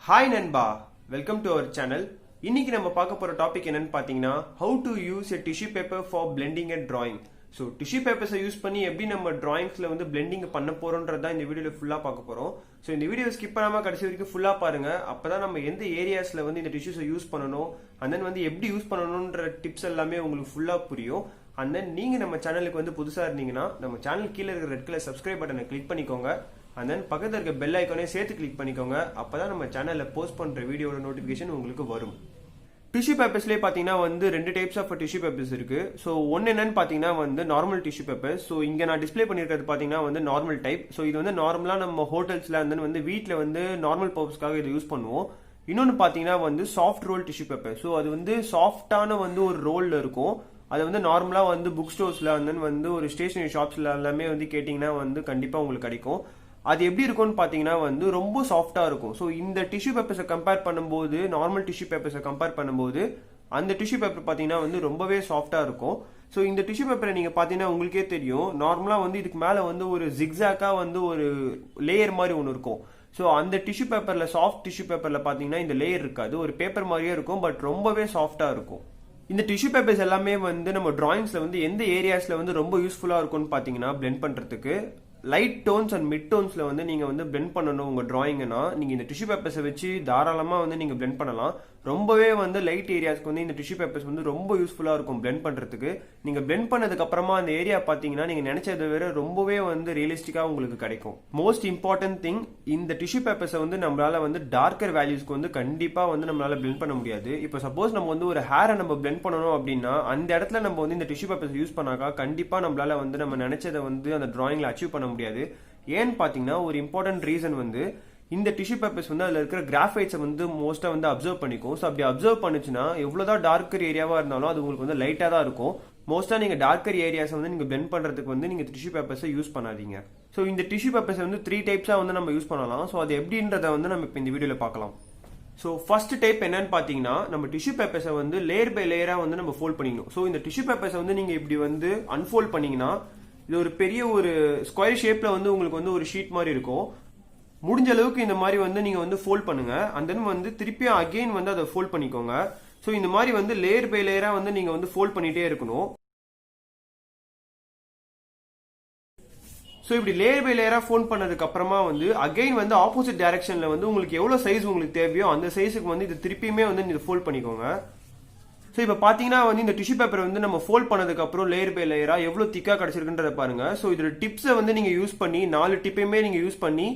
Hi நண்பா, welcome to our channel. இன்னைக்கு நம்ம பார்க்க போற டாபிக் என்னன்னு பாத்தீங்கன்னா, how to use a tissue paper for blending and drawing. So tissue பேப்பர்ஸை யூஸ் பண்ணி எப்படி நம்ம டிராயிங்ஸ்ல வந்து பிளெண்டிங் பண்ண போறோம்ன்றதா இந்த வீடியோல ஃபுல்லா பார்க்க போறோம். ஸோ இந்த வீடியோ ஸ்கிப் பண்ணாம கடைசி வரைக்கும் ஃபுல்லா பாருங்க. அப்பதான் நம்ம எந்த ஏரியாஸ்ல வந்து இந்த டிஷ்யூஸை யூஸ் பண்ணணும், அண்ட் தென் வந்து எப்படி யூஸ் பண்ணணும்ன்ற டிப்ஸ் எல்லாமே உங்களுக்கு ஃபுல்லா புரியும். அண்ட் தென் நீங்க நம்ம சேனலுக்கு வந்து புதுசா இருந்தீங்கன்னா நம்ம சேனல் கீழே இருக்கிற ரெட் கலர் சப்ஸ்கிரைப் பட்டனை கிளிக் பண்ணிக்கோங்க. அண்ட் தென் பக்கத்தில் இருக்க பெல் ஐக்கானே சேர்த்து கிளிக் பண்ணிக்கோங்க. அப்பதான் நம்ம சேனல்ல போஸ்ட் பண்ற வீடியோட நோட்டிபிகேஷன் உங்களுக்கு வரும். டிஷ்யூ பேப்பர்ஸ்லேயே பார்த்தீங்கன்னா வந்து ரெண்டு டைப்ஸ் ஆஃப் டிஷ்யூ பேப்பர்ஸ் இருக்கு. ஸோ ஒன்று என்னன்னு பார்த்தீங்கன்னா வந்து நார்மல் டிஷ்யூ பேப்பர். ஸோ இங்கே நான் டிஸ்பிளே பண்ணியிருக்கிறது பார்த்தீங்கன்னா வந்து நார்மல் டைப். ஸோ இது வந்து நார்மலாக நம்ம ஹோட்டல்ஸ்ல வந்து வீட்டில் வந்து நார்மல் பர்பஸ்க்காக இதை யூஸ் பண்ணுவோம். இன்னொன்று பார்த்தீங்கன்னா வந்து soft roll tissue paper. So அது வந்து சாஃப்டான வந்து ஒரு ரோலில் இருக்கும். அது வந்து நார்மலாக வந்து புக் ஸ்டோர்ஸ்ல வந்து ஒரு ஸ்டேஷனரி ஷாப்ஸ்ல எல்லாமே வந்து கேட்டிங்கன்னா வந்து கண்டிப்பாக உங்களுக்கு கிடைக்கும். அது எப்படி இருக்கும்னு பார்த்தீங்கன்னா வந்து ரொம்ப சாஃப்டாக இருக்கும். ஸோ இந்த டிஷ்யூ பேப்பர்ஸை கம்பேர் பண்ணும்போது, நார்மல் டிஷ்யூ பேப்பர்ஸை கம்பேர் பண்ணும்போது அந்த டிஷ்யூ பேப்பர் பார்த்தீங்கன்னா வந்து ரொம்பவே சாஃப்டாக இருக்கும். ஸோ இந்த டிஷ்யூ பேப்பரை நீங்கள் பார்த்தீங்கன்னா உங்களுக்கே தெரியும், நார்மலாக வந்து இதுக்கு மேலே வந்து ஒரு ஜிக்ஸாக்காக வந்து ஒரு லேயர் மாதிரி ஒன்று இருக்கும். ஸோ அந்த டிஷ்யூ பேப்பரில், சாஃப்ட் டிஷ்யூ பேப்பரில் பார்த்தீங்கன்னா இந்த லேயர் இருக்காது, ஒரு பேப்பர் மாதிரியே இருக்கும், பட் ரொம்பவே சாஃப்டாக இருக்கும். இந்த டிஷ்யூ பேப்பர்ஸ் எல்லாமே வந்து நம்ம டிராயிங்ஸ்ல வந்து எந்த ஏரியாஸ்ல வந்து ரொம்ப யூஸ்ஃபுல்லா இருக்கும்னு பாத்தீங்கன்னா, பிளெண்ட் பண்றதுக்கு லைட் டோன்ஸ் அண்ட் மிட் டோன்ஸ்ல வந்து நீங்க வந்து பிளெண்ட் பண்ணணும் உங்க டிராயிங்னா, நீங்க இந்த டிஷ்யூ பேப்பர்ஸை வச்சு தாராளமா வந்து நீங்க பிளெண்ட் பண்ணலாம். ரொம்பவே வந்து லைட் ஏரியாஸ்க்கு வந்து இந்த டிஷ்யூ பேப்பர்ஸ் வந்து ரொம்ப யூஸ்ஃபுல்லா இருக்கும் பிளெண்ட் பண்றதுக்கு. நீங்க பிளெண்ட் பண்ணதுக்கு அப்புறமா அந்த ஏரியா பாத்தீங்கன்னா நீங்க நினைச்சதை விட ரொம்பவே வந்து ரியலிஸ்டிக்கா உங்களுக்கு கிடைக்கும். மோஸ்ட் இம்பார்ட்டன்ட் திங், இந்த டிஷ்யூ பேப்பர்ஸை வந்து நம்மளால வந்து டார்க்கர் வேல்யூஸ்க்கு வந்து கண்டிப்பா வந்து நம்மளால பிளெண்ட் பண்ண முடியாது. இப்போ சப்போஸ் நம்ம வந்து ஒரு ஹேரை நம்ம பிளெண்ட் பண்ணணும் அப்படின்னா அந்த இடத்துல நம்ம வந்து இந்த டிஷ்யூ பேப்பர்ஸ் யூஸ் பண்ணாக்கா கண்டிப்பா நம்மளால வந்து நம்ம நினைச்சதை வந்து அந்த டிராயிங்ல அச்சீவ் பண்ண முடியாது. ஏன்னு பாத்தீங்கன்னா ஒரு இம்பார்ட்டன்ட் ரீசன் வந்து இந்த டிஷ்யூ பேப்பர்ஸ் வந்து அதுல இருக்கிற கிராஃபைட்ஸை வந்து மோஸ்டா வந்து அப்சர்வ் பண்ணிக்கும். ஸோ அப்படி அப்சர்வ் பண்ணுச்சுன்னா எவ்வளவுதான் டார்க்கர் ஏரியாவா இருந்தாலும் அது உங்களுக்கு வந்து லைட்டா தான் இருக்கும். மோஸ்டா நீங்க டார்க்கர் ஏரியாஸ் வந்து நீங்க பிளெண்ட் பண்றதுக்கு வந்து நீங்க டிஷ்யூ பேப்பர்ஸை யூஸ் பண்ணாதீங்க. ஸோ இந்த டிஷ்யூ பேப்பர்ஸ் வந்து 3 டைப்ஸா வந்து நம்ம யூஸ் பண்ணலாம். ஸோ அது எப்படின்றத வந்து நம்ம இப்போ இந்த வீடியோல பார்க்கலாம். ஸோ ஃபர்ஸ்ட் டைப் என்னன்னு பாத்தீங்கன்னா, நம்ம டிஷ்யூ பேப்பர்ஸை வந்து லேயர் பை லேயரா வந்து நம்ம ஃபோல்ட் பண்ணிக்கணும். ஸோ இந்த டிஷ்யூ பேப்பர்ஸை வந்து நீங்க இப்படி வந்து அன்ஃபோல்ட் பண்ணீங்கன்னா இது ஒரு பெரிய ஒரு ஸ்கொயர் ஷேப்ல வந்து உங்களுக்கு வந்து ஒரு ஷீட் மாதிரி இருக்கும். முடிஞ்ச அளவுக்கு இந்த மாதிரி வந்து நீங்க வந்து ஃபோல்ட் பண்ணுங்க. அண்ட் தென் வந்து திருப்பியும் அகைன் வந்து அதை ஃபோல்ட் பண்ணிக்கோங்க. ஸோ இந்த மாதிரி வந்து லேயர் பை லேயரா வந்து நீங்க வந்து ஃபோல்ட் பண்ணிட்டே இருக்கணும். ஸோ இப்படி லேயர் பை லேயரா ஃபோல்ட் பண்ணதுக்கு அப்புறமா வந்து அகைன் வந்து ஆப்போசிட் டைரக்ஷன்ல வந்து உங்களுக்கு எவ்வளவு சைஸ் உங்களுக்கு தேவையோ அந்த சைஸுக்கு வந்து இது திருப்பியுமே வந்து நீங்க ஃபோல்ட் பண்ணிக்கோங்க. ஸோ இப்போ பார்த்தீங்கன்னா வந்து இந்த டிஷ்யூ பேப்பர் வந்து நம்ம ஃபோல்ட் பண்ணதுக்கு அப்புறம் லேயர் பை லேயரா எவ்வளோ திக்காக கிடைச்சிருக்குன்றத பாருங்க. ஸோ இதோட டிப்ஸை வந்து நீங்க யூஸ் பண்ணி 4 டிப்பையுமே நீங்க யூஸ் பண்ணி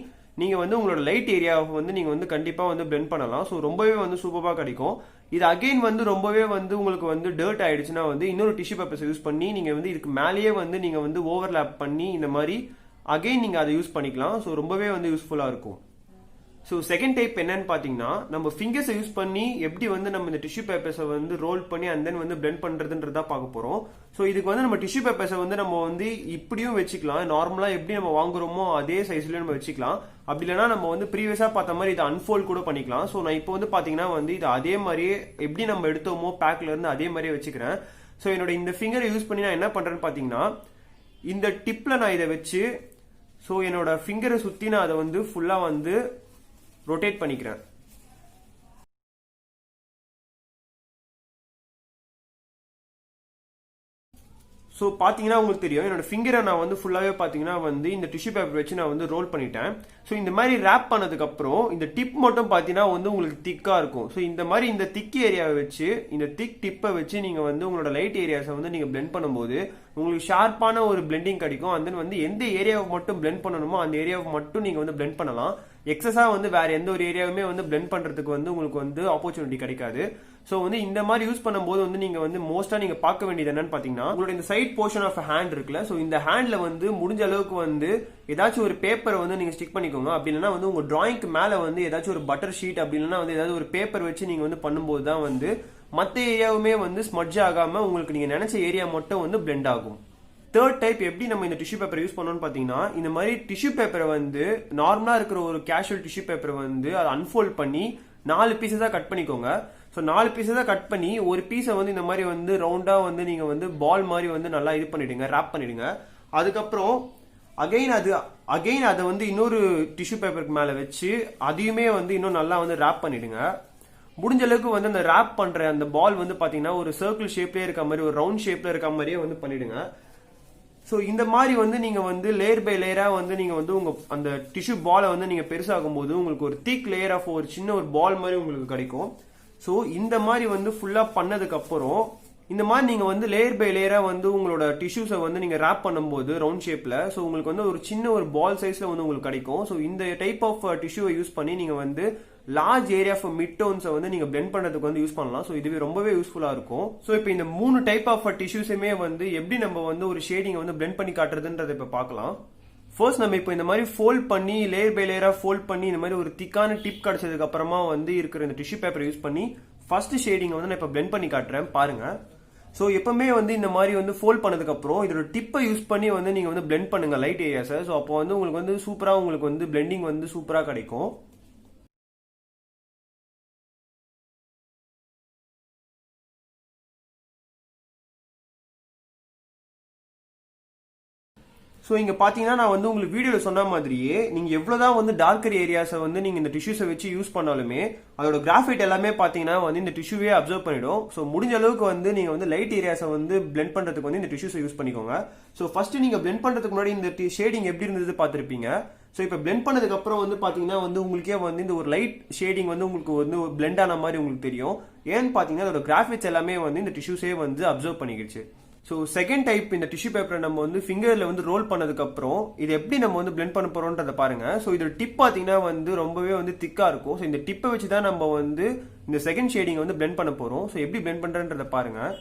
நீங்க வந்து உங்களோட லைட் ஏரியாவை வந்து நீங்க வந்து கண்டிப்பா வந்து பிளெண்ட் பண்ணலாம். ஸோ ரொம்பவே வந்து சூப்பரா கிடைக்கும். இது அகைன் வந்து ரொம்பவே வந்து உங்களுக்கு வந்து டர்ட் ஆயிடுச்சுன்னா வந்து இன்னொரு டிஷ்யூ பேப்பர்ஸ் யூஸ் பண்ணி நீங்க வந்து இதுக்கு மேலேயே வந்து நீங்க வந்து ஓவர்லாப் பண்ணி இந்த மாதிரி அகைன் நீங்க அதை யூஸ் பண்ணிக்கலாம். ஸோ ரொம்பவே வந்து யூஸ்ஃபுல்லா இருக்கும். ஸோ செகண்ட் டைப் என்னன்னு பாத்தீங்கன்னா, நம்ம ஃபிங்கர்ஸை யூஸ் பண்ணி எப்படி வந்து நம்ம இந்த டிஷ்யூ பேப்பர்ஸை வந்து ரோல் பண்ணி அண்ட் தென் வந்து பிளெண்ட் பண்றதுன்றதா பார்க்க போறோம். ஸோ இதுக்கு வந்து நம்ம டிஷ்யூ பேப்பர்ஸை வந்து நம்ம வந்து இப்படியும் வச்சுக்கலாம். நார்மலா எப்படி நம்ம வாங்குறோமோ அதே சைஸ்லயும் நம்ம வச்சுக்கலாம். அப்படி இல்லைன்னா நம்ம வந்து ப்ரீவியஸா பார்த்த மாதிரி இதை அன்ஃபோல்ட் கூட பண்ணிக்கலாம். ஸோ நான் இப்போ வந்து பாத்தீங்கன்னா வந்து இது அதே மாதிரியே எப்படி நம்ம எடுத்தோமோ பேக்ல இருந்து அதே மாதிரியே வச்சுக்கிறேன். ஸோ என்னோட இந்த ஃபிங்கரை யூஸ் பண்ணி நான் என்ன பண்றேன்னு பாத்தீங்கன்னா, இந்த டிப்ல நான் இதை வச்சு ஸோ என்னோட ஃபிங்கரை சுத்தி நான் அதை வந்து ஃபுல்லா வந்து ரொட்டேட் பண்ணிக்கிறேன். ஸோ பார்த்தீங்கன்னா உங்களுக்கு தெரியும், என்னோட ஃபிங்கரை நான் வந்து ஃபுல்லாகவே பார்த்தீங்கன்னா வந்து இந்த டிஷ்யூ பேப்பர் வச்சு நான் வந்து ரோல் பண்ணிட்டேன். ஸோ இந்த மாதிரி ரேப் பண்ணதுக்கு அப்புறம் இந்த டிப் மட்டும் பார்த்தீங்கன்னா வந்து உங்களுக்கு திக்காக இருக்கும். ஸோ இந்த மாதிரி இந்த திக் ஏரியாவை வச்சு இந்த திக் டிப்பை வச்சு நீங்கள் வந்து உங்களோட லைட் ஏரியாஸை வந்து நீங்கள் பிளெண்ட் பண்ணும்போது உங்களுக்கு ஷார்ப்பான ஒரு பிளெண்டிங் கிடைக்கும். அண்ட் தென் வந்து எந்த ஏரியாவை மட்டும் பிளெண்ட் பண்ணணுமோ அந்த ஏரியாவை மட்டும் நீங்கள் வந்து பிளெண்ட் பண்ணலாம். எக்ஸஸா வந்து வேற எந்த ஒரு ஏரியாவுமே வந்து பிளெண்ட் பண்றதுக்கு வந்து உங்களுக்கு வந்து ஆப்பர்ச்சுனிட்டி கிடைக்காது. ஸோ வந்து இந்த மாதிரி யூஸ் பண்ணும்போது வந்து நீங்க வந்து மோஸ்டா நீங்க பார்க்க வேண்டியது என்னன்னு பாத்தீங்கன்னா, உங்களோட இந்த சைட் போர்ஷன் ஆஃப் ஹேண்ட் இருக்குல்ல, ஸோ இந்த ஹேண்ட்ல வந்து முடிஞ்ச அளவுக்கு வந்து ஏதாச்சும் ஒரு பேப்பரை வந்து நீங்க ஸ்டிக் பண்ணிக்கோங்க. அப்படி இல்லைன்னா வந்து உங்க டிராயிங்க்கு மேல வந்து ஏதாச்சும் ஒரு பட்டர் ஷீட் அப்படி இல்லைன்னா வந்து ஏதாவது ஒரு பேப்பர் வச்சு நீங்க வந்து பண்ணும்போது தான் வந்து மற்ற ஏரியாவுமே வந்து ஸ்மட்ஜ் ஆகாம உங்களுக்கு நீங்க நினைச்ச ஏரியா மட்டும் வந்து பிளெண்ட் ஆகும். தேர்ட் டைப் எப்படி நம்ம இந்த டிஷ்யூ பேப்பரை யூஸ் பண்ணணும்னு பாத்தீங்கன்னா, இந்த மாதிரி டிஷ்யூ பேப்பரை வந்து நார்மலா இருக்கிற ஒரு கேஷுவல் டிஷ்யூ பேப்பரை வந்து அதை அன்ஃபோல்ட் பண்ணி 4 பீஸஸா கட் பண்ணிக்கோங்க. ஸோ 4 பீஸஸா கட் பண்ணி ஒரு பீஸை வந்து இந்த மாதிரி வந்து ரவுண்டா வந்து நீங்க வந்து பால் மாதிரி வந்து நல்லா இது பண்ணிடுங்க, ரேப் பண்ணிடுங்க. அதுக்கப்புறம் அகைன் அதை வந்து இன்னொரு டிஷ்யூ பேப்பருக்கு மேல வச்சு அதையுமே வந்து இன்னும் நல்லா வந்து ரேப் பண்ணிடுங்க. முடிஞ்ச அளவுக்கு வந்து அந்த ரேப் பண்ற அந்த பால் வந்து பாத்தீங்கன்னா ஒரு சர்க்கிள் ஷேப்லயே இருக்க மாதிரி, ஒரு ரவுண்ட் ஷேப்ல இருக்க மாதிரியே வந்து பண்ணிடுங்க. ஸோ இந்த மாதிரி வந்து நீங்க வந்து லேயர் பை லேயரா வந்து நீங்க வந்து உங்க அந்த டிஷ்யூ பாலை வந்து நீங்க பெருசாகும் போது உங்களுக்கு ஒரு திக் லேயர் ஆஃப் ஒரு சின்ன ஒரு பால் மாதிரி உங்களுக்கு கிடைக்கும். ஸோ இந்த மாதிரி வந்து ஃபுல்லா பண்ணதுக்கு அப்புறம் இந்த மாதிரி நீங்க வந்து லேயர் பை லேயரா வந்து உங்களோட டிஷ்யூஸை வந்து நீங்க ரேப் பண்ணும்போது ரவுண்ட் ஷேப்ல, ஸோ உங்களுக்கு வந்து ஒரு சின்ன ஒரு பால் சைஸ்ல வந்து உங்களுக்கு கிடைக்கும். ஸோ இந்த டைப் ஆஃப் டிஷ்யூவை யூஸ் பண்ணி நீங்க வந்து லார்ஜ் ஏரியா ஆஃப் மிட் டோன்ஸை வந்து நீங்க பிளெண்ட் பண்றதுக்கு வந்து யூஸ் பண்ணலாம். ஸோ இதுவே ரொம்பவே யூஸ்ஃபுல்லா இருக்கும். ஸோ இப்போ இந்த 3 டைப் ஆஃப் டிஷ்யூஸுமே வந்து எப்படி நம்ம வந்து ஒரு ஷேடிங்கை வந்து பிளெண்ட் பண்ணி காட்டுறதுன்றதை இப்போ பார்க்கலாம். ஃபர்ஸ்ட் நம்ம இப்போ இந்த மாதிரி ஃபோல்ட் பண்ணி லேயர் பை லேயரா ஃபோல்ட் பண்ணி இந்த மாதிரி ஒரு திக்கான டிப் கிடைச்சதுக்கு அப்புறமா வந்து இருக்கிற இந்த டிஷ்யூ பேப்பரை யூஸ் பண்ணி ஃபர்ஸ்ட் ஷேடிங்கை வந்து நான் இப்போ பிளெண்ட் பண்ணி காட்டுறேன் பாருங்க. ஸோ எப்பவுமே வந்து இந்த மாதிரி வந்து ஃபோல்ட் பண்ணதுக்கு அப்புறம் இதோட டிப்பை யூஸ் பண்ணி வந்து நீங்க வந்து பிளெண்ட் பண்ணுங்க லைட் ஏரியாஸை. ஸோ அப்போ வந்து உங்களுக்கு வந்து சூப்பரா உங்களுக்கு வந்து பிளெண்டிங் வந்து சூப்பரா கிடைக்கும். ஸோ இங்க பாத்தீங்கன்னா நான் வந்து உங்களுக்கு வீடியோல சொன்ன மாதிரியே நீங்க எவ்வளவுதான் வந்து டார்க்கர் ஏரியாஸை வந்து நீங்க இந்த டிஷ்யூஸை வச்சு யூஸ் பண்ணாலுமே அதோட கிராஃபைட் எல்லாமே பாத்தீங்கன்னா வந்து இந்த டிஷ்யூவே அப்சர்வ் பண்ணிடும். ஸோ முடிஞ்ச அளவுக்கு வந்து நீங்க வந்து லைட் ஏரியாஸை வந்து பிளெண்ட் பண்றதுக்கு வந்து இந்த டிஷ்யூஸை யூஸ் பண்ணிக்கோங்க. ஸோ ஃபர்ஸ்ட் நீங்க பிளெண்ட் பண்றதுக்கு முன்னாடி இந்த ஷேடிங் எப்படி இருந்தது பார்த்திருப்பீங்க. ஸோ இப்போ பிளெண்ட் பண்ணதுக்கு அப்புறம் வந்து பாத்தீங்கன்னா வந்து உங்களுக்கே வந்து இந்த ஒரு லைட் ஷேடிங் வந்து உங்களுக்கு வந்து பிளெண்ட் ஆன மாதிரி உங்களுக்கு தெரியும். ஏன்னு பாத்தீங்கன்னா அதோட கிராஃபிக்ஸ் எல்லாமே வந்து இந்த டிஷ்யூஸே வந்து அப்சர்வ் பண்ணிக்கிடுச்சு. ஸோ செகண்ட் டைப் இந்த டிஷ்யூ பேப்பரை நம்ம வந்து ஃபிங்கர்ல வந்து ரோல் பண்ணதுக்கு அப்புறம் இது எப்படி நம்ம வந்து பிளெண்ட் பண்ண போறோம்ன்றத பாருங்க. ஸோ இதோட டிப் பாத்தீங்கன்னா வந்து ரொம்பவே வந்து திக்கா இருக்கும். ஸோ இந்த டிப்பை வச்சு தான் நம்ம வந்து இந்த செகண்ட் ஷேடிங் வந்து பிளெண்ட் பண்ண போறோம். ஸோ எப்படி பிளெண்ட் பண்றன்றத பாருங்க.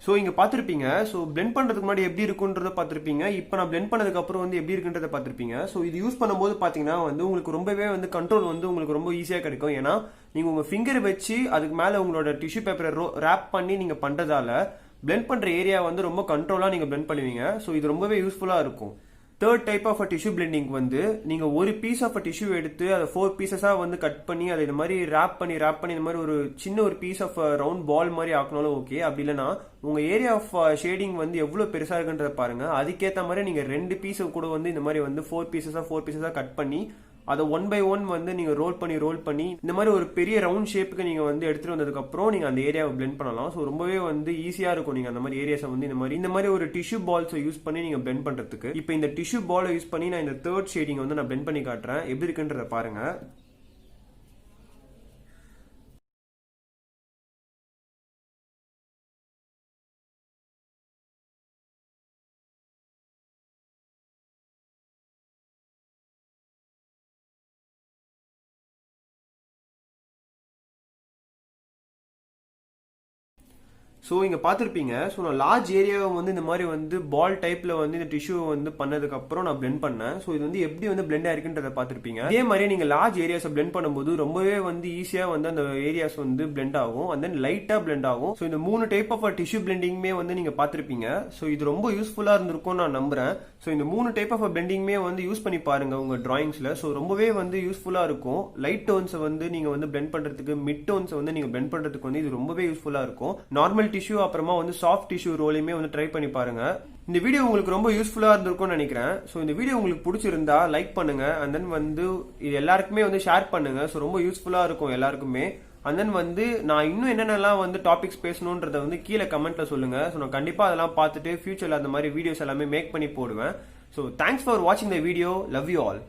ஸோ இங்க பார்த்துருப்பீங்க. ஸோ பிளெண்ட் பண்றதுக்கு முன்னாடி எப்படி இருக்குன்றத பார்த்துருப்பீங்க. இப்போ நான் பிளெண்ட் பண்ணதுக்கு அப்புறம் வந்து எப்படி இருக்குன்றத பார்த்துருப்பீங்க. ஸோ இது யூஸ் பண்ணும்போது பாத்தீங்கன்னா வந்து உங்களுக்கு ரொம்பவே வந்து கண்ட்ரோல் வந்து உங்களுக்கு ரொம்ப ஈஸியா கிடைக்கும். ஏன்னா நீங்க உங்க ஃபிங்கர் வச்சு அதுக்கு மேல உங்களோட டிஷ்யூ பேப்பரை ரேப் பண்ணி நீங்க பண்றதால பிளெண்ட் பண்ற ஏரியா வந்து ரொம்ப கண்ட்ரோலா நீங்க பிளெண்ட் பண்ணுவீங்க. ஸோ இது ரொம்பவே யூஸ்ஃபுல்லா இருக்கும். Third type of tissue blending வந்து நீங்க ஒரு பீஸ் ஆஃப் டிஷ்யூ எடுத்து அதை 4 பீசஸா வந்து கட் பண்ணி அதை இந்த மாதிரி ரேப் பண்ணி இந்த மாதிரி ஒரு சின்ன ஒரு பீஸ் ஆஃப் ரவுண்ட் பால் மாதிரி ஆக்கணும். ஓகே, அப்படி இல்லைன்னா உங்க ஏரியா ஆஃப் ஷேடிங் வந்து எவ்வளவு பெருசா இருக்குன்றத பாருங்க. அதுக்கேற்ற மாதிரி நீங்க 2 பீஸ் கூட வந்து இந்த மாதிரி வந்து 4 பீசஸா கட் பண்ணி அதை 1 by 1 வந்து நீங்க ரோல் பண்ணி இந்த மாதிரி ஒரு பெரிய ரவுண்ட் ஷேப்புக்கு நீங்க வந்து எடுத்துட்டு வந்ததுக்கு அப்புறம் நீங்க அந்த ஏரியாவை பிளெண்ட் பண்ணலாம். ஸோ ரொம்பவே வந்து ஈஸியா இருக்கும் நீங்க அந்த மாதிரி ஏரியாஸை வந்து இந்த மாதிரி ஒரு டிஷ்யூ பால்ஸை யூஸ் பண்ணி நீங்க பிளெண்ட் பண்றதுக்கு. இப்போ இந்த டிஷ்யூ பாலை யூஸ் பண்ணி நான் இந்த தேர்ட் ஷேடிங் வந்து நான் பிளெண்ட் பண்ணி காட்டுறேன். எப்படி இருக்குன்றத பாருங்க. ஸோ இங்க பார்த்துருப்பீங்க. ஸோ நான் லார்ஜ் ஏரியாவை வந்து இந்த மாதிரி வந்து பால் டைப்ல வந்து இந்த டிஷ்யூ வந்து பண்ணதுக்கு அப்புறம் நான் பிளெண்ட் பண்ணேன். ஸோ இது வந்து எப்படி வந்து பிளெண்ட் ஆயிருக்குன்றத பார்த்துருப்பீங்க. இதே மாதிரி நீங்க லார்ஜ் ஏரியாஸை பிளெண்ட் பண்ணும்போது ரொம்பவே வந்து ஈஸியா வந்து அந்த ஏரியாஸ் வந்து பிளெண்ட் ஆகும் அண்ட் தென் லைட்டா பிளெண்ட் ஆகும். ஸோ இந்த 3 டைப் ஆஃப் டிஷ்யூ பிளெண்டிங்குமே வந்து நீங்க பார்த்துருப்பீங்க. ஸோ இது ரொம்ப யூஸ்ஃபுல்லா இருந்திருக்கும் நான் நம்புறேன். ஸோ இந்த 3 டைப் ஆஃப் பிளெண்டிங்குமே வந்து யூஸ் பண்ணி பாருங்க உங்க டிராயிங்ஸ்ல. ஸோ ரொம்பவே வந்து யூஸ்ஃபுல்லா இருக்கும். லைட் டோன்ஸை வந்து நீங்க வந்து பிளெண்ட் பண்றதுக்கு, மிட் டோன்ஸை வந்து நீங்க பிளெண்ட் பண்றதுக்கு வந்து இது ரொம்பவே யூஸ்ஃபுல்லா இருக்கும். நார்மல் டிஷ்யூ அப்புறமா வந்து சாஃப்ட் டிஷ்யூ ரோலையுமே வந்து ட்ரை பண்ணி பாருங்க. இந்த வீடியோ உங்களுக்கு ரொம்ப யூஸ்ஃபுல்லா இருந்திருக்கும்னு நினைக்கிறேன். ஸோ இந்த வீடியோ உங்களுக்கு பிடிச்சிருந்தா லைக் பண்ணுங்க அண்ட் தென் வந்து இது எல்லாருக்குமே வந்து ஷேர் பண்ணுங்க. ஸோ ரொம்ப யூஸ்ஃபுல்லா இருக்கும் எல்லாருக்குமே. அண்ட் தென் வந்து நான் இன்னும் என்னென்னலாம் வந்து டாபிக்ஸ் பேசணுன்றத வந்து கீழே கமெண்ட்ல சொல்லுங்க. ஸோ நான் கண்டிப்பா அதெல்லாம் பார்த்துட்டு ஃபியூச்சர்ல அந்த மாதிரி வீடியோஸ் எல்லாமே மேக் பண்ணி போடுவேன். ஸோ தேங்க்ஸ் ஃபார் வாட்சிங் the video. Love you all.